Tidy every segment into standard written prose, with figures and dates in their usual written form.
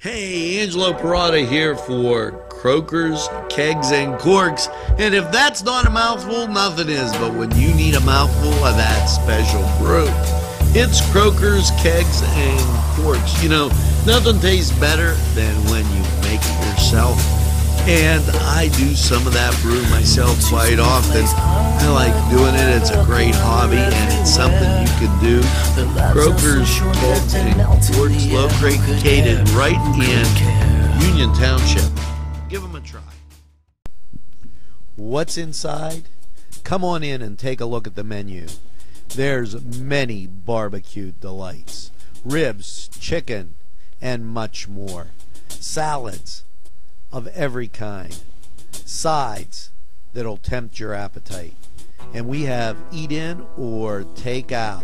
Hey, Angelo Parada here for Croakers, Kegs, and Corks. And if that's not a mouthful, nothing is. But when you need a mouthful of that special brew, it's Croakers, Kegs, and Corks. You know, nothing tastes better than when you make it yourself. And I do some of that brew myself quite often. I like doing it. It's a great hobby, and it's something you can do. Croakers, Kegs, and Corks, located right in Union Township. Give them a try. What's inside? Come on in and take a look at the menu. There's many barbecue delights. Ribs, chicken, and much more. Salads of every kind. Sides that'll tempt your appetite. And we have eat in or take out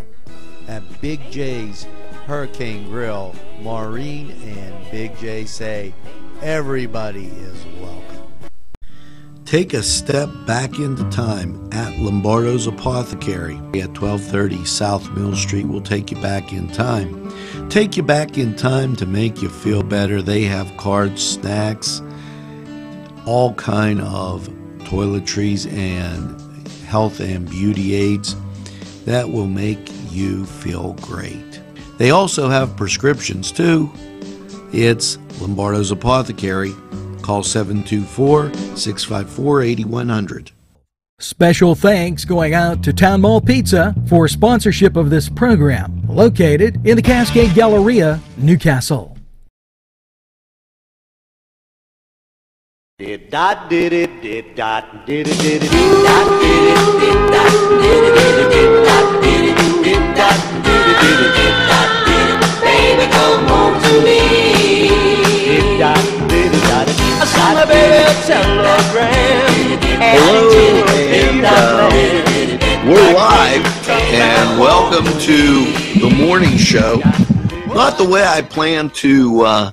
at Big J's Hurricane Grill. Maureen and Big J say everybody is welcome. Take a step back into time at Lombardo's Apothecary at 1230 South Mill Street. Will take you back in time. Take you back in time to make you feel better. They have cards, snacks, all kind of toiletries and health and beauty aids that will make you feel great. They also have prescriptions too. It's Lombardo's Apothecary. Call 724-654-8100. Special thanks going out to Town Mall Pizza for sponsorship of this program, located in the Cascade Galleria, Newcastle. Did dot did it did dot did it did it did dot did it did dot did it did it did dot did it did dot did it did it did dot did it baby come home to me did dot did it dot I saw my baby a telegram. Hello, and we're live, and welcome to the morning show. Not the way I planned to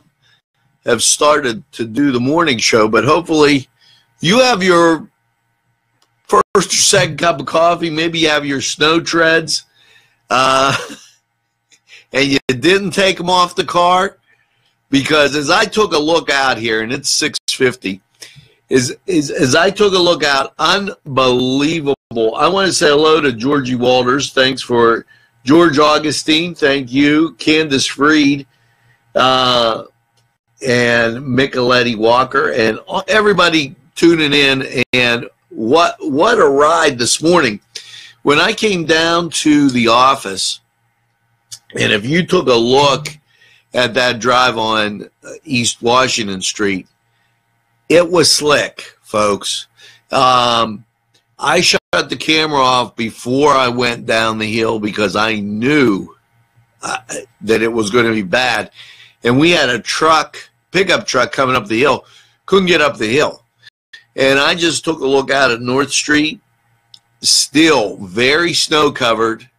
have started to do the morning show, but hopefully you have your first or second cup of coffee, maybe you have your snow treads, and you didn't take them off the car, because as I took a look out here, and it's 6:50, as I took a look out, unbelievable. I want to say hello to Georgie Walters. Thanks for George Augustine. Thank you. Candace Freed. And Micheletti Walker, and everybody tuning in. And what a ride this morning. When I came down to the office, and if you took a look at that drive on East Washington Street, it was slick, folks. I shut the camera off before I went down the hill because I knew that it was going to be bad. And we had a pickup truck coming up the hill. Couldn't get up the hill. And I just took a look out at North Street. Still very snow covered.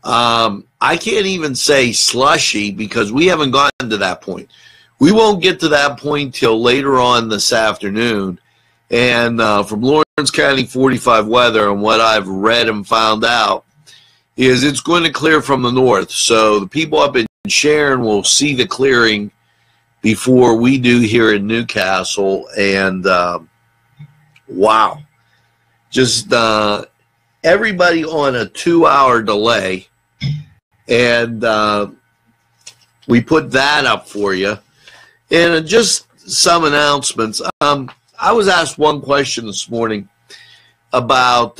I can't even say slushy because we haven't gotten to that point. We won't get to that point till later on this afternoon. And from Lawrence County 45 weather, and what I've read and found out, is it's going to clear from the north. So the people up in Sharon will see the clearing before we do here in Newcastle. And wow, just everybody on a 2-hour delay. And we put that up for you. And just some announcements. I was asked one question this morning about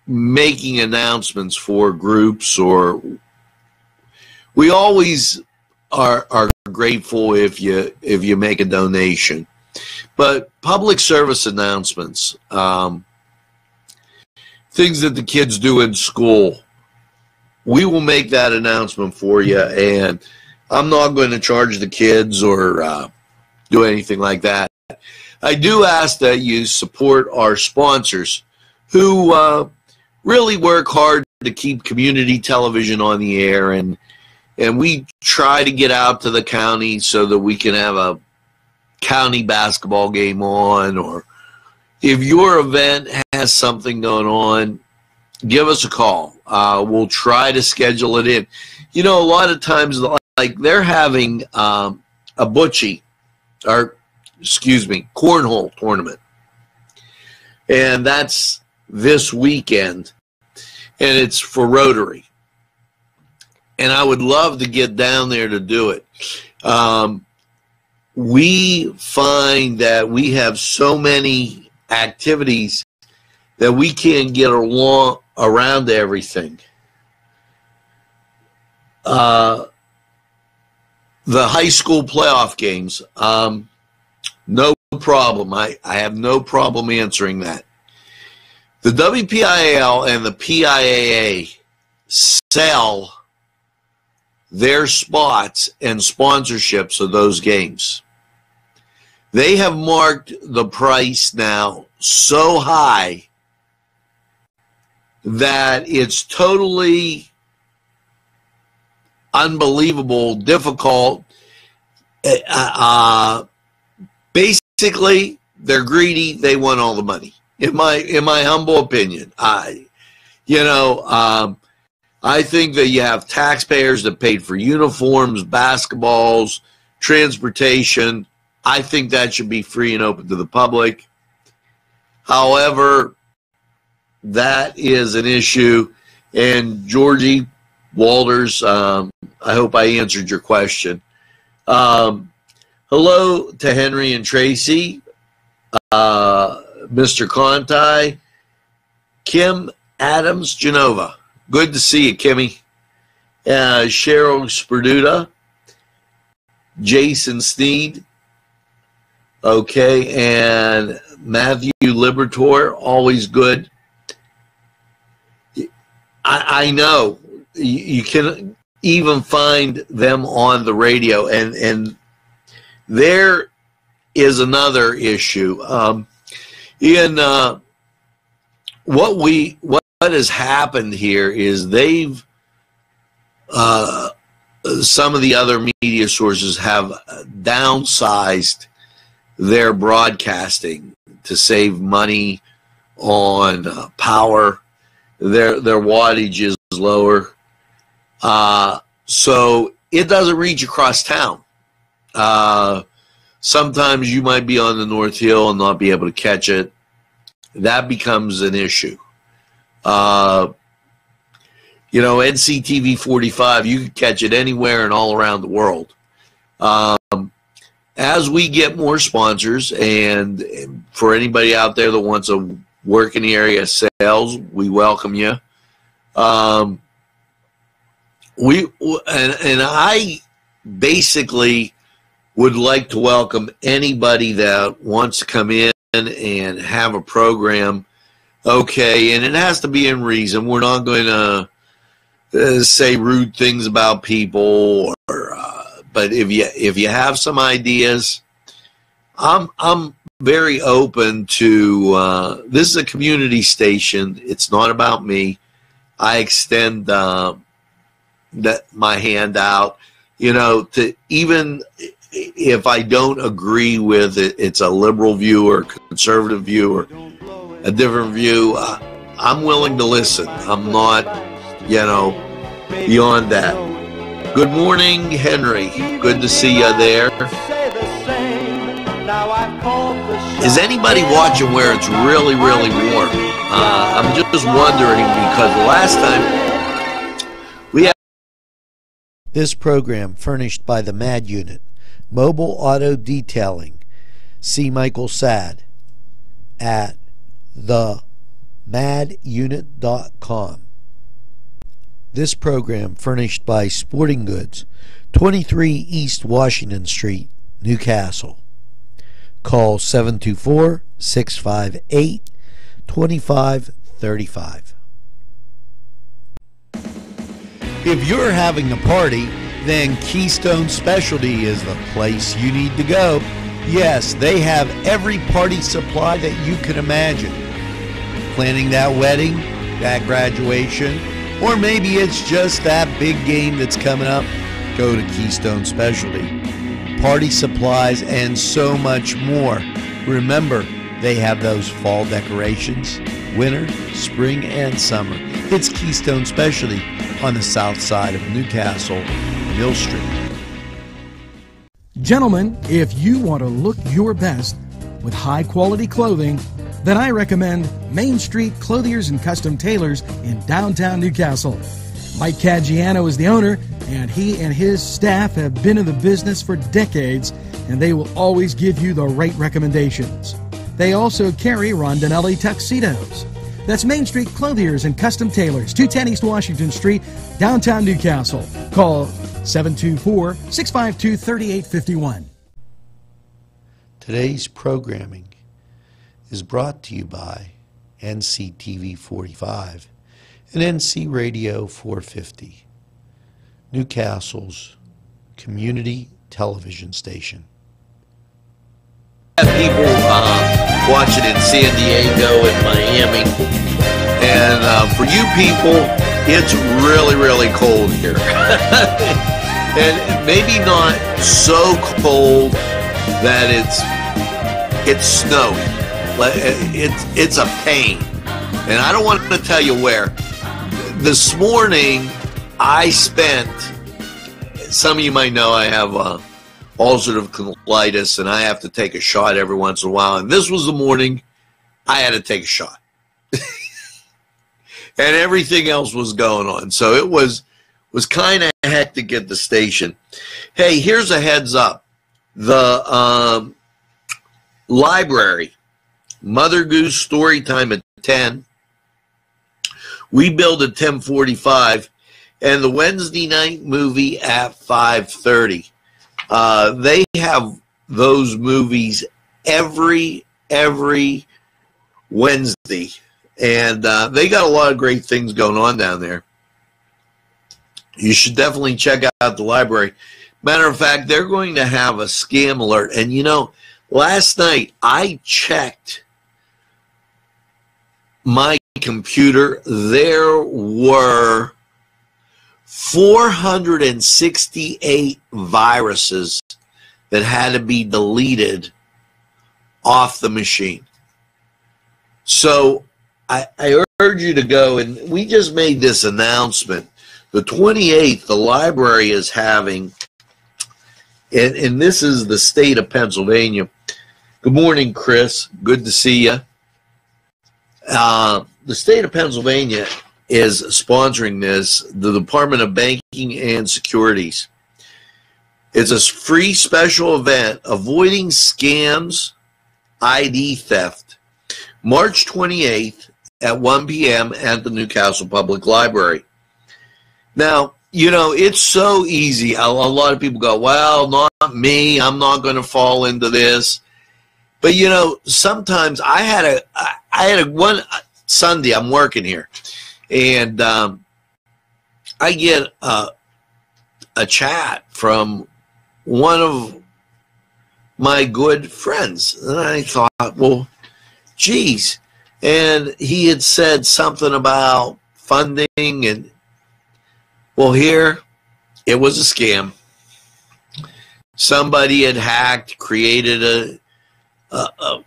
making announcements for groups, or we always are grateful if you make a donation, but public service announcements, things that the kids do in school, we will make that announcement for you, and I'm not going to charge the kids or do anything like that. I do ask that you support our sponsors who really work hard to keep community television on the air, and we try to get out to the county so that we can have a county basketball game on, or if your event has something going on, give us a call. We'll try to schedule it in. You know, a lot of times, like they're having a bocce, or excuse me, cornhole tournament, and that's this weekend, and it's for Rotary. And I would love to get down there to do it. We find that we have so many activities that we can't get along around everything. The high school playoff games, no problem. I have no problem answering that. The WPIAL and the PIAA sell their spots and sponsorships of those games. They have marked the price now so high that it's totally unbelievable, difficult. Basically, they're greedy. They want all the money. In my humble opinion, I think that you have taxpayers that paid for uniforms, basketballs, transportation. I think that should be free and open to the public. However, that is an issue. And Georgie Walters, I hope I answered your question. Hello to Henry and Tracy, Mr. Conti, Kim Adams Genova. Good to see you, Kimmy. Cheryl Sperduta, Jason Sneed, okay, and Matthew Libertor, always good. I know you can even find them on the radio, and there is another issue. What has happened here is they've some of the other media sources have downsized their broadcasting to save money on power. Their wattage is lower, so it doesn't reach across town. Sometimes you might be on the North Hill and not be able to catch it. That becomes an issue. NCTV45, you can catch it anywhere and all around the world. As we get more sponsors, and for anybody out there that wants to work in the area of sales, we welcome you. I basically would like to welcome anybody that wants to come in and have a program. Okay, and it has to be in reason. We're not going to say rude things about people, but if you have some ideas, I'm very open to. This is a community station. It's not about me. I extend my hand out, to even if I don't agree with it, it's a liberal view or conservative view or a different view. I'm willing to listen. I'm not, beyond that. Good morning, Henry. Good to see you there. Is anybody watching where it's really, really warm? I'm just wondering because the last time we had this program furnished by the MAD Unit, Mobile Auto Detailing. See Michael Sad at themadunit.com. This program furnished by Sporting Goods, 23 East Washington Street, Newcastle. Call 724-658-2535. If you're having a party, then Keystone Specialty is the place you need to go. Yes, they have every party supply that you can imagine. Planning that wedding, that graduation, or maybe it's just that big game that's coming up, go to Keystone Specialty. Party supplies and so much more. Remember, they have those fall decorations, winter, spring, and summer. It's Keystone Specialty on the south side of Newcastle, Mill Street. Gentlemen, if you want to look your best with high-quality clothing, then I recommend Main Street Clothiers and Custom Tailors in downtown Newcastle. Mike Caggiano is the owner, and he and his staff have been in the business for decades, and they will always give you the right recommendations. They also carry Rondinelli tuxedos. That's Main Street Clothiers and Custom Tailors, 210 East Washington Street, downtown Newcastle. Call 724-652-3851. Today's programming is brought to you by NCTV45 and NC Radio 450, Newcastle's community television station. People watching in San Diego and Miami, and for you people, it's really, really cold here. And maybe not so cold that it's snowy. It's a pain, and I don't want to tell you where. This morning, I spent. Some of you might know I have ulcerative colitis, and I have to take a shot every once in a while. And this was the morning I had to take a shot, and everything else was going on. So it was kind of hectic at the station. Hey, here's a heads up: the library, Mother Goose story time at 10. We build at 10:45, and the Wednesday night movie at 5:30. They have those movies every Wednesday, and they got a lot of great things going on down there. You should definitely check out the library. Matter of fact, they're going to have a scam alert. And you know, last night I checked my computer. There were 468 viruses that had to be deleted off the machine. So I urge you to go, and we just made this announcement. The 28th, the library is having, and this is the state of Pennsylvania. Good morning, Chris. Good to see you. The state of Pennsylvania is sponsoring this, the Department of Banking and Securities. It's a free special event, Avoiding Scams, ID Theft, March 28th at 1 p.m. at the Newcastle Public Library. Now, you know, it's so easy. A lot of people go, well, not me. I'm not going to fall into this. But, you know, sometimes I had a one Sunday, I'm working here, and I get a chat from one of my good friends. And I thought, well, geez. And he had said something about funding, and well, here, it was a scam. Somebody had hacked, created a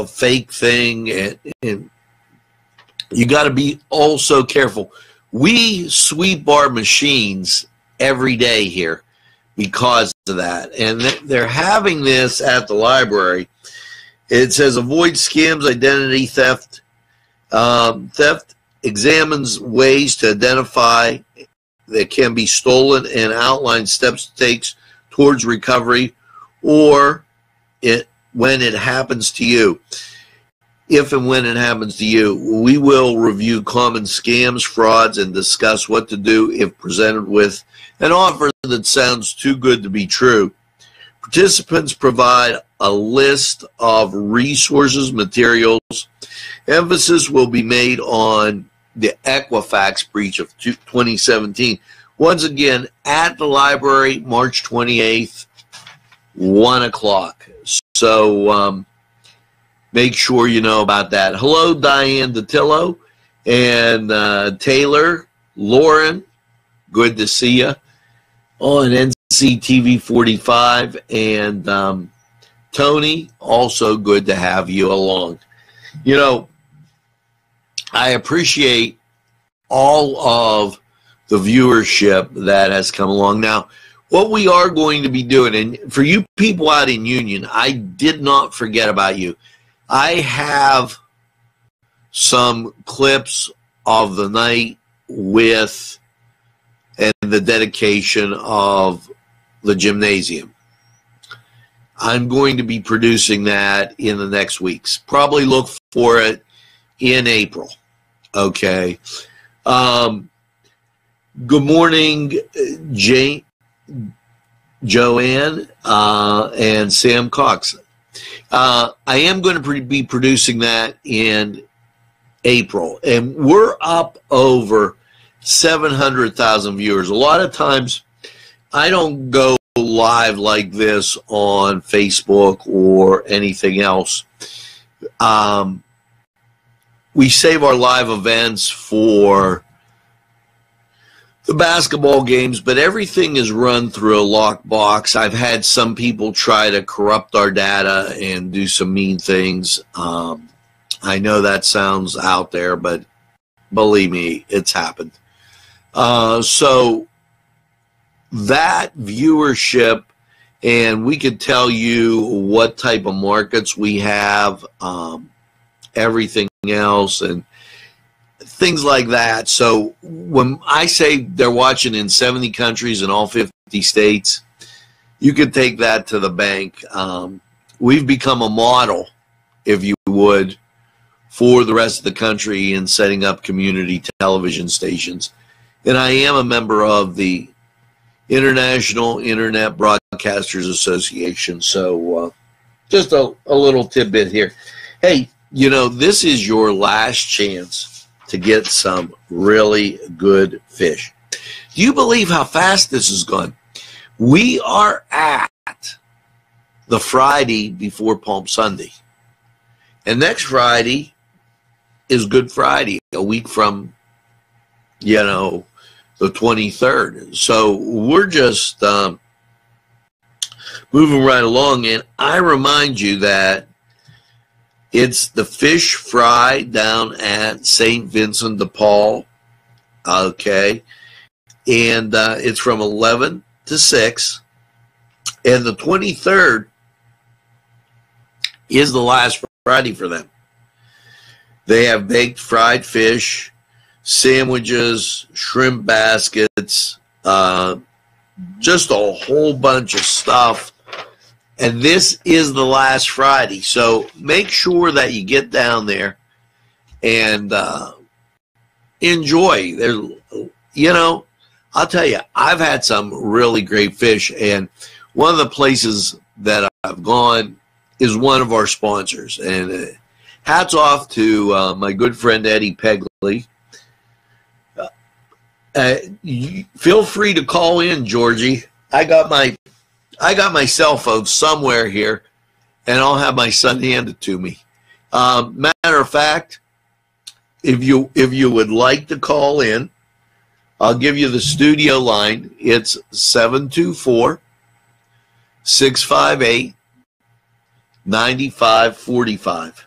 fake thing, and you got to be also careful. We sweep our machines every day here because of that, and they're having this at the library. It says avoid scams, identity theft. Theft examines ways to identify that can be stolen and outlines steps it takes towards recovery, or when it happens to you. If and when it happens to you, we will review common scams, frauds, and discuss what to do if presented with an offer that sounds too good to be true. Participants provide a list of resources, materials. Emphasis will be made on the Equifax breach of 2017. Once again, at the library, March 28th, 1 o'clock. So make sure you know about that. Hello, Diane DeTillo and Taylor, Lauren, good to see you on NCTV45, and Tony, also good to have you along. You know, I appreciate all of the viewership that has come along. Now, what we are going to be doing, and for you people out in Union, I did not forget about you. I have some clips of the night with and the dedication of the gymnasium. I'm going to be producing that in the next weeks. Probably look for it in April. Okay. Good morning, Joanne and Sam Cox. I am going to be producing that in April, and we're up over 700,000 viewers. A lot of times I don't go live like this on Facebook or anything else. We save our live events for the basketball games, but everything is run through a lockbox. I've had some people try to corrupt our data and do some mean things. I know that sounds out there, but believe me, it's happened. So that viewership, and we could tell you what type of markets we have, everything else, and things like that. So when I say they're watching in 70 countries in all 50 states, you could take that to the bank. We've become a model, if you would, for the rest of the country in setting up community television stations. And I am a member of the International Internet Broadcasters Association. So just a little tidbit here. Hey, you know, this is your last chance to get some really good fish. Do you believe how fast this has gone? We are at the Friday before Palm Sunday. And next Friday is Good Friday, a week from, you know, the 23rd. So we're just moving right along. And I remind you that it's the fish fry down at St. Vincent de Paul. Okay. And it's from 11 to 6. And the 23rd is the last Friday for them. They have baked fried fish, sandwiches, shrimp baskets, just a whole bunch of stuff. And this is the last Friday. So make sure that you get down there and enjoy. You know, I'll tell you, I've had some really great fish. And one of the places that I've gone is one of our sponsors. And hats off to my good friend Eddie Pegley. Feel free to call in, Georgie. I got my cell phone somewhere here, and I'll have my son hand it to me. Matter of fact, if you would like to call in, I'll give you the studio line. It's 724-658-9545.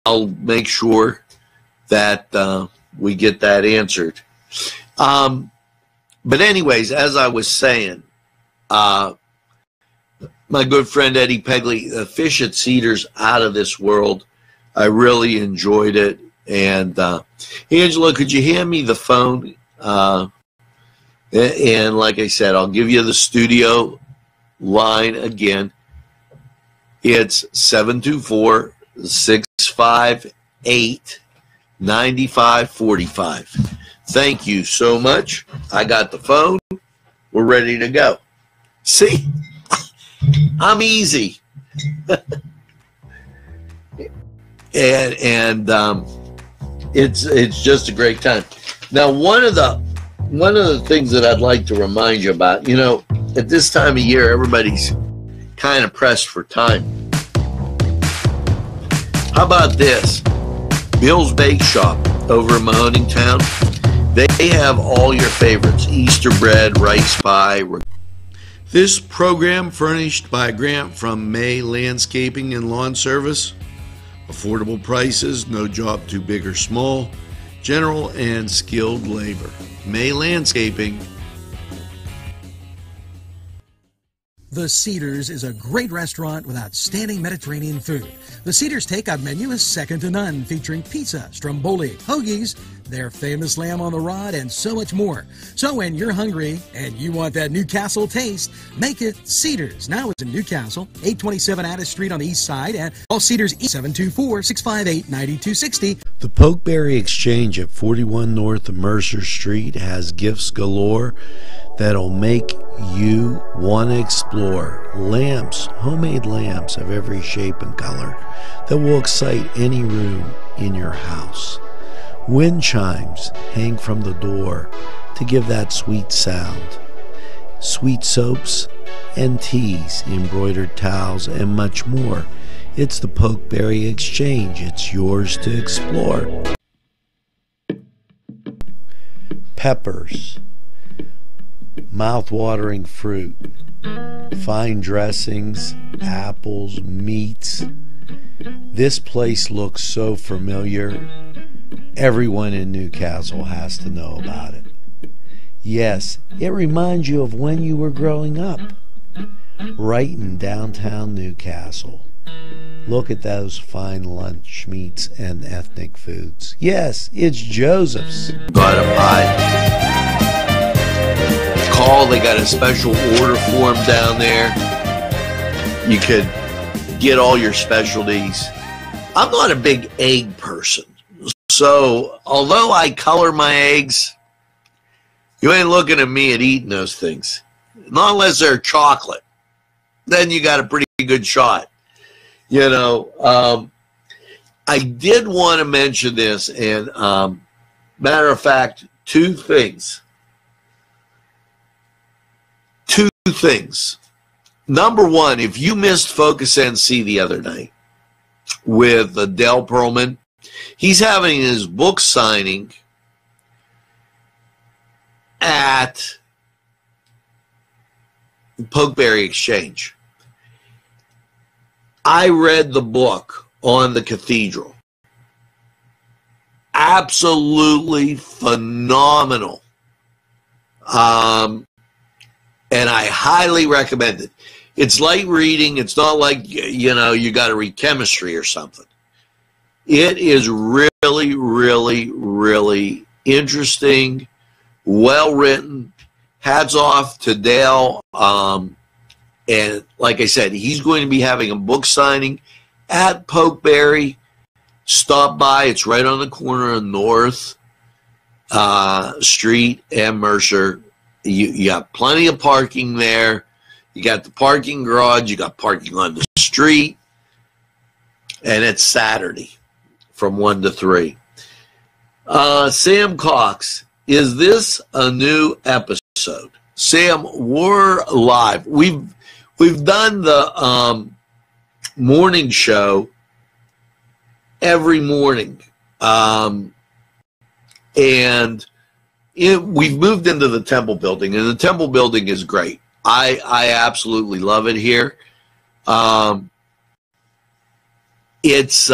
I'll make sure that we get that answered. But anyways, as I was saying, my good friend Eddie Pegley, the fish at Cedars, out of this world. I really enjoyed it. And Angela, could you hand me the phone? And like I said, I'll give you the studio line again. It's 724-658-9545. Thank you so much. I got the phone. We're ready to go. See, I'm easy. and it's just a great time. Now, one of the things that I'd like to remind you about, you know, at this time of year, everybody's kind of pressed for time. How about this? Bill's Bake Shop over in Mahoning Town. They have all your favorites: Easter bread, rice pie. This program furnished by a grant from May Landscaping and Lawn Service. Affordable prices, no job too big or small. general and skilled labor. May Landscaping. The Cedars is a great restaurant with outstanding Mediterranean food. The Cedars takeout menu is second to none, featuring pizza, stromboli, hoagies, their famous lamb on the rod, and so much more. So when you're hungry and you want that Newcastle taste, make it Cedars. Now it's in Newcastle, 827 Addis Street on the east side, and call Cedars 724-658-9260. The Pokeberry Exchange at 41 North Mercer Street has gifts galore that'll make you want to explore. Lamps, homemade lamps of every shape and color that will excite any room in your house. Wind chimes hang from the door to give that sweet sound. Sweet soaps and teas, embroidered towels, and much more. It's the Pokeberry Exchange. It's yours to explore. Peppers, mouth-watering fruit, fine dressings, apples, meats. This place looks so familiar. Everyone in Newcastle has to know about it. Yes, it reminds you of when you were growing up, right in downtown Newcastle. Look at those fine lunch meats and ethnic foods. Yes, it's Joseph's. Got a pie. Call, they got a special order form down there. You could get all your specialties. I'm not a big egg person. So, although I color my eggs, you ain't looking at me at eating those things. Not unless they're chocolate. Then you got a pretty good shot. You know, I did want to mention this, and matter of fact, two things. Number one, if you missed Focus NC the other night with Dale Perlman, he's having his book signing at Pokeberry Exchange. I read the book on the cathedral. Absolutely phenomenal. And I highly recommend it. It's light reading. It's not like, you know, you got to read chemistry or something. It is really, really, really interesting, well written. Hats off to Dale. And like I said, he's going to be having a book signing at Pokeberry. Stop by. It's right on the corner of North Street and Mercer. You got plenty of parking there. You got the parking garage. You got parking on the street. And it's Saturday from 1 to 3. Sam Cox, is this a new episode? Sam, we're live. We've done the morning show every morning. And we've moved into the Temple building, and the Temple building is great. I absolutely love it here. It's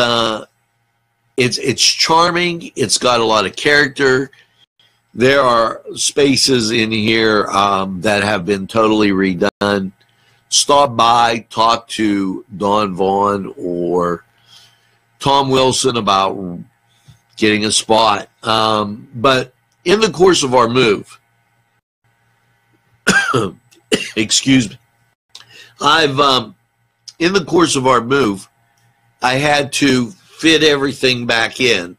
charming. It's got a lot of character. There are spaces in here that have been totally redone. Stop by, talk to Don Vaughn or Tom Wilson about getting a spot. But in the course of our move, excuse me, in the course of our move, I had to fit everything back in.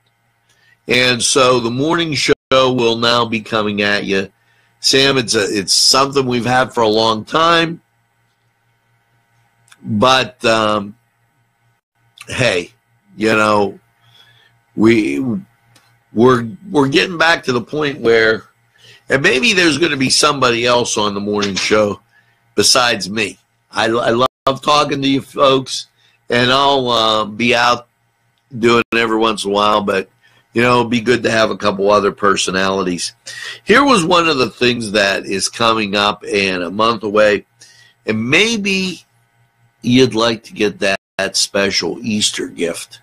And so the morning show will now be coming at you. Sam, it's something we've had for a long time. But, hey, you know, we're getting back to the point where, and maybe there's going to be somebody else on the morning show besides me. I love talking to you folks, and I'll be out doing it every once in a while, but, you know, it'd be good to have a couple other personalities. Here was one of the things that is coming up and a month away, and maybe you'd like to get that special Easter gift.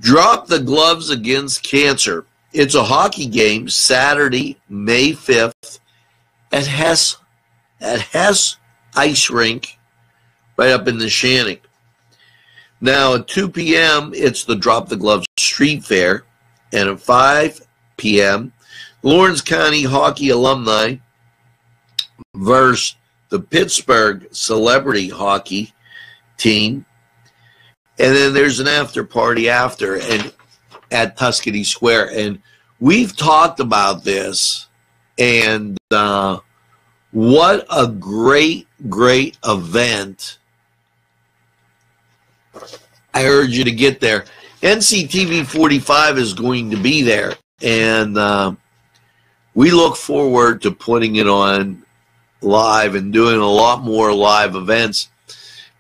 Drop the Gloves Against Cancer. It's a hockey game Saturday, May 5th at Hess Ice Rink right up in the Shannon. Now at 2 p.m. it's the Drop the Gloves Street Fair, and at 5 p.m. Lawrence County Hockey Alumni versus the Pittsburgh Celebrity Hockey Team. And then there's an after party after and at Tuscany Square. And we've talked about this, and what a great event. I urge you to get there. NCTV45 is going to be there, and we look forward to putting it on live and doing a lot more live events.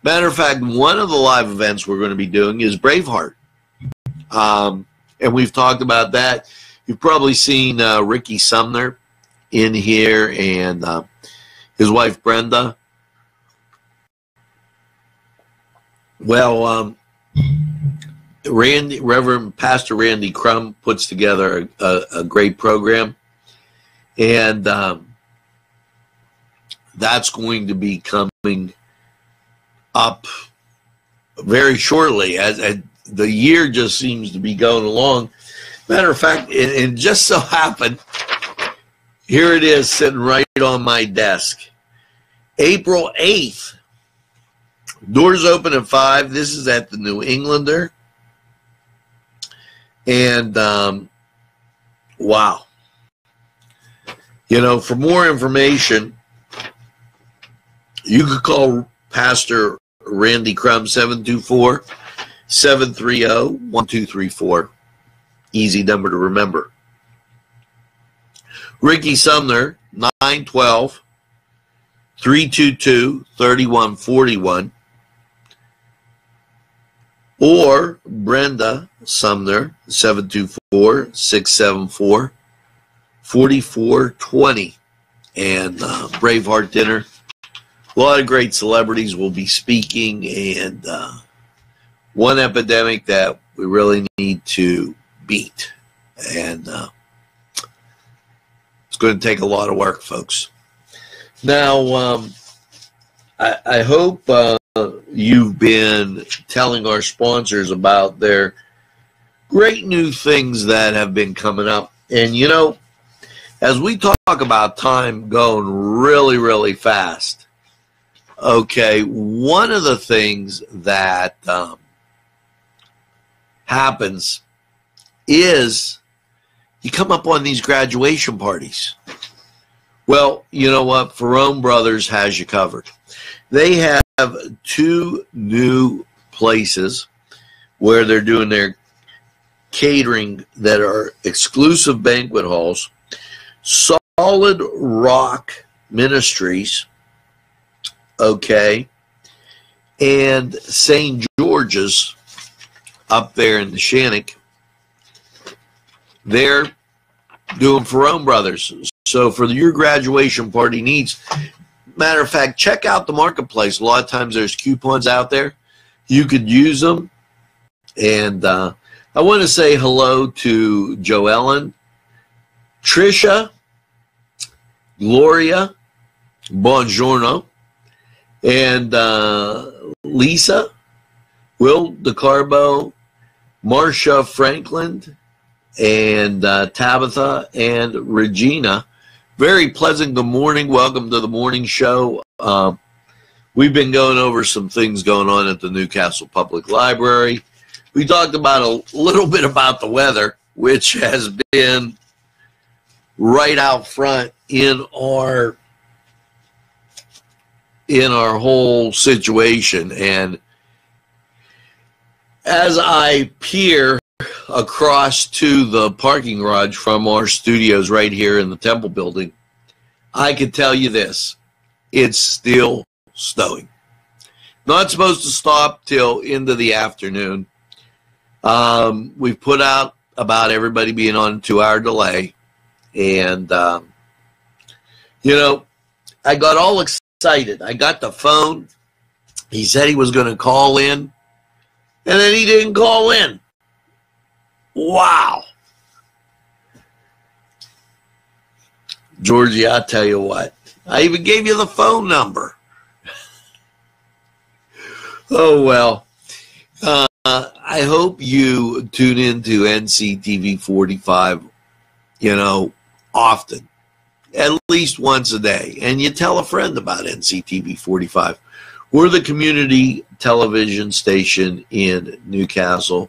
Matter of fact, one of the live events we're going to be doing is Braveheart. And we've talked about that. You've probably seen Ricky Sumner in here and his wife Brenda. Well, Reverend Pastor Randy Crum puts together a great program. And that's going to be coming up very shortly, as the year just seems to be going along. Matter of fact, it just so happened, here it is sitting right on my desk. April 8th, doors open at 5. This is at the New Englander. And, wow. You know, for more information, you could call Pastor Randy Crum, 724-730-1234. Easy number to remember. Ricky Sumner, 912-322-3141. Or Brenda Sumner, 724-674-4420. And Braveheart dinner. A lot of great celebrities will be speaking, and one epidemic that we really need to beat. And it's going to take a lot of work, folks. Now, I hope you've been telling our sponsors about their great new things that have been coming up. And, you know, as we talk about time going really, really fast, okay, one of the things that happens is you come up on these graduation parties. Well, you know what? Ferrone Brothers has you covered. They have 2 new places where they're doing their catering that are exclusive banquet halls. Solid Rock Ministries, okay, and St. George's up there in the Shannon. They're doing Ferrone Brothers. So for your graduation party needs, matter of fact, check out the marketplace. A lot of times there's coupons out there. You could use them. And I want to say hello to Joellen, Trisha, Gloria, buongiorno, and Lisa, Will DeCarbo, Marcia Franklin, and Tabitha and Regina. Very pleasant good morning. Welcome to the morning show. We've been going over some things going on at the Newcastle Public Library. We talked about a little bit about the weather, which has been right out front in our whole situation. And as I peer across to the parking garage from our studios right here in the Temple building, I can tell you this: it's still snowing. Not supposed to stop till into the afternoon. We've put out about everybody being on a 2-hour delay. And, you know, I got all excited. I got the phone. He said he was going to call in, and then he didn't call in. Wow. Georgie, I'll tell you what. I even gave you the phone number. Oh, well. I hope you tune into NCTV 45, often, at least once a day. And you tell a friend about NCTV 45. We're the community television station in Newcastle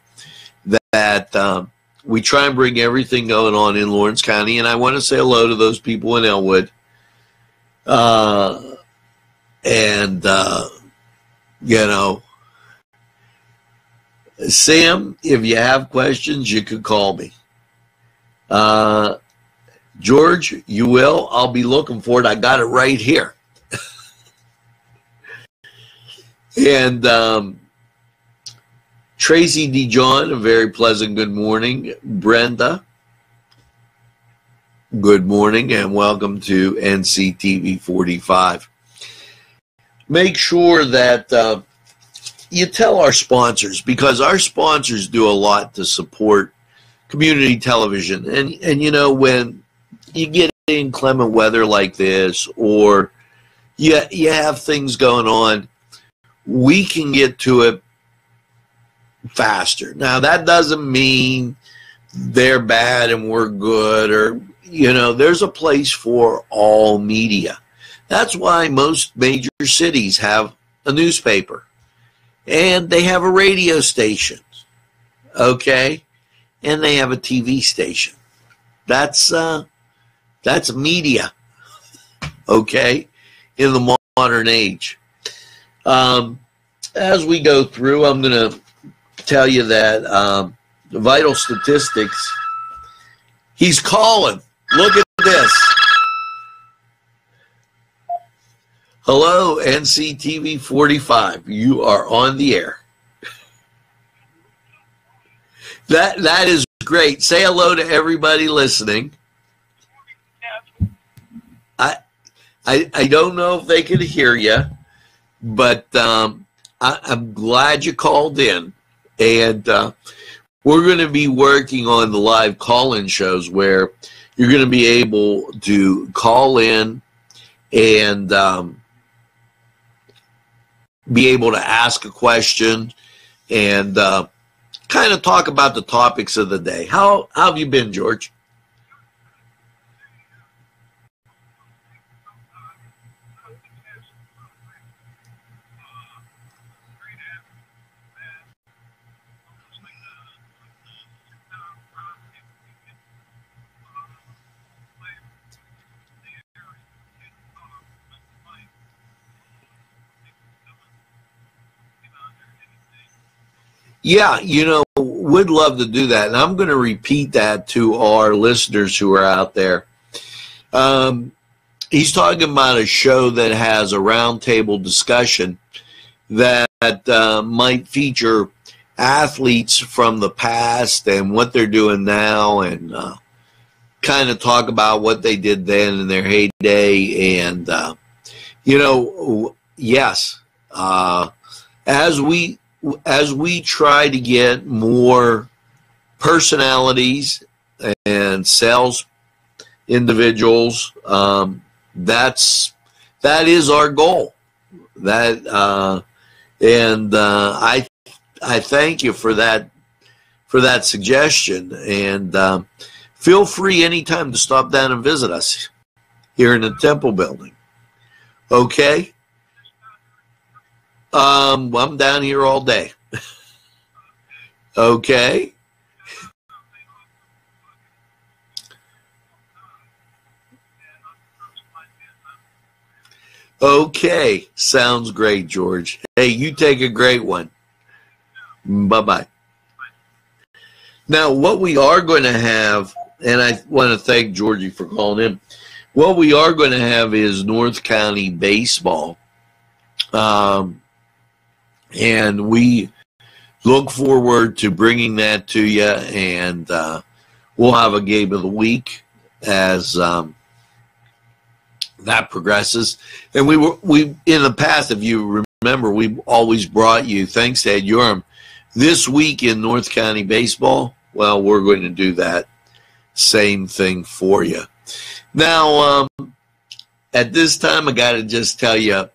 that we try and bring everything going on in Lawrence County. And I want to say hello to those people in Elwood. Sam, if you have questions, you could call me. George, you will. I'll be looking for it. I got it right here. And Tracy DeJohn, a very pleasant good morning. Brenda, good morning and welcome to NCTV 45. Make sure that you tell our sponsors, because our sponsors do a lot to support community television. And when you get inclement weather like this, or you have things going on, we can get to it faster. Now, that doesn't mean they're bad and we're good, or, there's a place for all media. That's why most major cities have a newspaper. And they have a radio station, okay? And they have a TV station. That's media, okay, in the modern age. As we go through, I'm going to tell you that the vital statistics, he's calling. Look at this. Hello, NCTV 45. You are on the air. That is great. Say hello to everybody listening. I don't know if they can hear you, but I'm glad you called in. And we're going to be working on the live call-in shows where you're going to be able to call in and be able to ask a question and kind of talk about the topics of the day. How have you been, George? Yeah, would love to do that. And I'm going to repeat that to our listeners who are out there. He's talking about a show that has a roundtable discussion that might feature athletes from the past and what they're doing now, and kind of talk about what they did then in their heyday. And, yes, as we try to get more personalities and sales individuals, that is our goal. I thank you for that suggestion, and feel free anytime to stop down and visit us here in the Temple building. Okay. I'm down here all day. Okay. Okay. Sounds great, George. Hey, you take a great one. Bye-bye. Now, what we are going to have, and I want to thank Georgie for calling in, what we are going to have is North County baseball. And we look forward to bringing that to you, and we'll have a game of the week as that progresses. And we in the past, if you remember, we've always brought you, thanks to Ed Urim, This Week in North County Baseball, well, we're going to do that same thing for you. Now, at this time, I got to just tell you,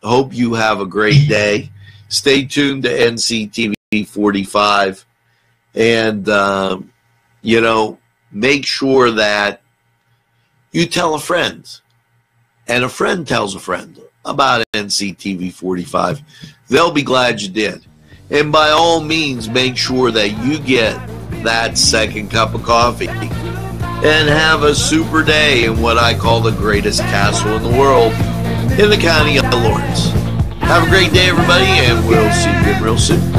hope you have a great day. Stay tuned to NCTV45, and you know, make sure that you tell a friend, and a friend tells a friend about NCTV45. They'll be glad you did. And by all means, make sure that you get that second cup of coffee and have a super day in what I call the greatest castle in the world, in the county of Lawrence. Have a great day, everybody, and we'll see you again real soon.